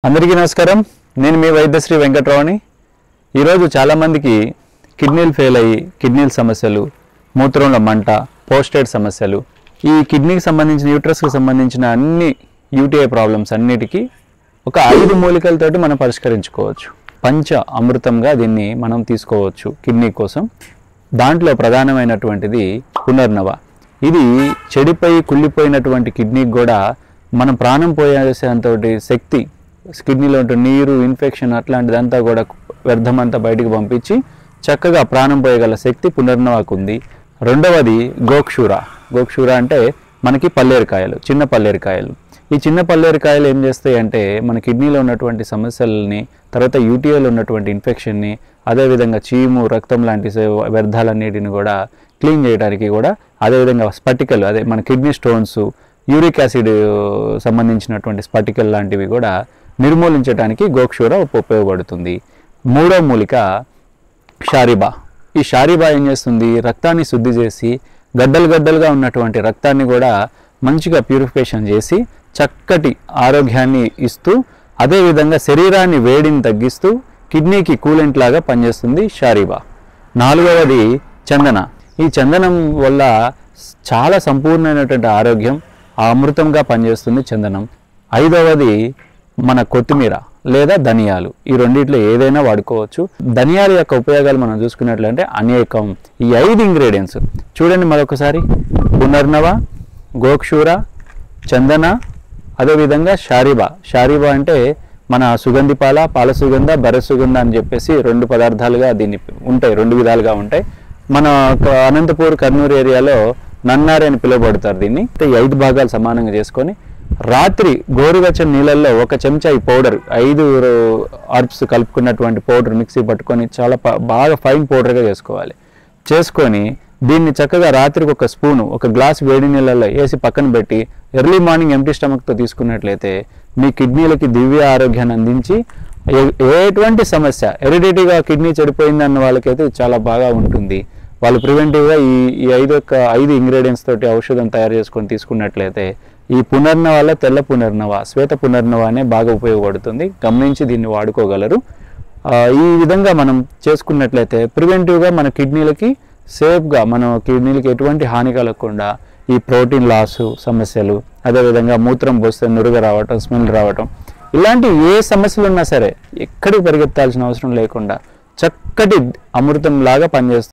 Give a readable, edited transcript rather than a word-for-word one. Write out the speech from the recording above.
అందరికీ నమస్కారం. నేను మీ వైద్యశ్రీ వెంకట్రావుని. ఈరోజు చాలామందికి కిడ్నీలు ఫెయిల్ అయ్యి కిడ్నీల సమస్యలు, మూత్రంలో మంట, పోస్టేట్ సమస్యలు, ఈ కిడ్నీకి సంబంధించిన యూట్రస్కి సంబంధించిన అన్ని యూటీఐ ప్రాబ్లమ్స్ అన్నిటికీ ఒక 5 మూలికలతోటి మనం పరిష్కరించుకోవచ్చు. పంచ అమృతంగా దీన్ని మనం తీసుకోవచ్చు కిడ్నీ కోసం. దాంట్లో ప్రధానమైనటువంటిది పునర్నవ. ఇది చెడిపోయి కుళ్ళిపోయినటువంటి కిడ్నీకి కూడా మనం ప్రాణం పోయేసేంతటి శక్తి, కిడ్నీలో ఉంటే నీరు, ఇన్ఫెక్షన్ అట్లాంటిదంతా కూడా వ్యర్థమంతా బయటికి పంపించి చక్కగా ప్రాణం పోయగల శక్తి పునర్నవాకు ఉంది. రెండవది గోక్షూర. గోక్షూర అంటే మనకి పల్లేరుకాయలు, చిన్న పల్లేరుకాయలు. ఈ చిన్న పల్లేరుకాయలు ఏం చేస్తాయి అంటే మన కిడ్నీలో ఉన్నటువంటి సమస్యలని, తర్వాత యూటీఐలో ఉన్నటువంటి ఇన్ఫెక్షన్ని, అదేవిధంగా చీము, రక్తం లాంటి వ్యర్థాలన్నిటిని కూడా క్లీన్ చేయడానికి కూడా, అదేవిధంగా స్పటికలు, అదే మన కిడ్నీ స్టోన్స్, యూరిక్ యాసిడ్ సంబంధించినటువంటి స్పటికల్ లాంటివి కూడా నిర్మూలించడానికి గోక్షూర ఉపయోగపడుతుంది. మూడో మూలిక షారిబా. ఈ షారిబా ఏం చేస్తుంది? రక్తాన్ని శుద్ధి చేసి గడ్డలుగా ఉన్నటువంటి రక్తాన్ని కూడా మంచిగా ప్యూరిఫికేషన్ చేసి చక్కటి ఆరోగ్యాన్ని ఇస్తూ, అదేవిధంగా శరీరాన్ని వేడిని తగ్గిస్తూ కిడ్నీకి కూలెంట్ లాగా పనిచేస్తుంది షారిబా. నాలుగవది చందన. ఈ చందనం వల్ల చాలా సంపూర్ణమైనటువంటి ఆరోగ్యం, అమృతంగా పనిచేస్తుంది చందనం. ఐదవది మన కొత్తిమీర లేదా ధనియాలు. ఈ రెండిట్లో ఏదైనా వాడుకోవచ్చు. ధనియాల యొక్క ఉపయోగాలు మనం చూసుకున్నట్లయితే అనేకం. ఈ 5 ఇంగ్రీడియంట్స్ చూడండి మరొకసారి: పునర్నవ, గోక్షూర, చందన, అదేవిధంగా షారిబా. షారిబా అంటే మన సుగంధి పాల సుగంధ, బర్రె సుగంధ అని చెప్పేసి 2 పదార్థాలుగా దీన్ని ఉంటాయి, 2 విధాలుగా ఉంటాయి. మన అనంతపూర్, కర్నూలు ఏరియాలో నన్నారి అని పిలువబడతారు దీన్ని. 5 భాగాలు సమానంగా చేసుకొని రాత్రి గోరువెచ్చని నీళ్ళల్లో 1 చెంచా ఈ పౌడర్, 5 హర్బ్స్ కలుపుకున్నటువంటి పౌడర్ మిక్సీ పట్టుకొని చాలా బాగా ఫైన్ పౌడర్గా చేసుకొని దీన్ని చక్కగా రాత్రికి 1 స్పూను 1 గ్లాస్ వేడి నీళ్ళల్లో వేసి పక్కన పెట్టి ఎర్లీ మార్నింగ్ ఎంప్టీ స్టమక్తో తీసుకున్నట్లయితే మీ కిడ్నీలకి దివ్య ఆరోగ్యాన్ని అందించి ఎటువంటి సమస్య, హెరిడిటీగా కిడ్నీ చెడిపోయిందన్న వాళ్ళకైతే చాలా బాగా ఉంటుంది. వాళ్ళు ప్రివెంటివ్గా ఈ 5 ఇంగ్రీడియంట్స్ తోటి ఔషధం తయారు చేసుకొని తీసుకున్నట్లయితే ఈ పునర్నవాల తెల్ల పునర్నవ, శ్వేత పునర్నవ అనే బాగా ఉపయోగపడుతుంది. గమనించి దీన్ని వాడుకోగలరు. ఈ విధంగా మనం చేసుకున్నట్లయితే ప్రివెంటివ్గా మన కిడ్నీలకి సేఫ్గా, మన కిడ్నీలకి ఎటువంటి హాని కలగకుండా ఈ ప్రోటీన్ లాసు సమస్యలు, అదేవిధంగా మూత్రం పోస్తే నురుగ రావటం, స్మెల్ రావటం, ఇలాంటి ఏ సమస్యలు ఉన్నా సరే ఎక్కడికి పరిగెత్తాల్సిన అవసరం లేకుండా చక్కటి అమృతం లాగా పనిచేస్తుంది.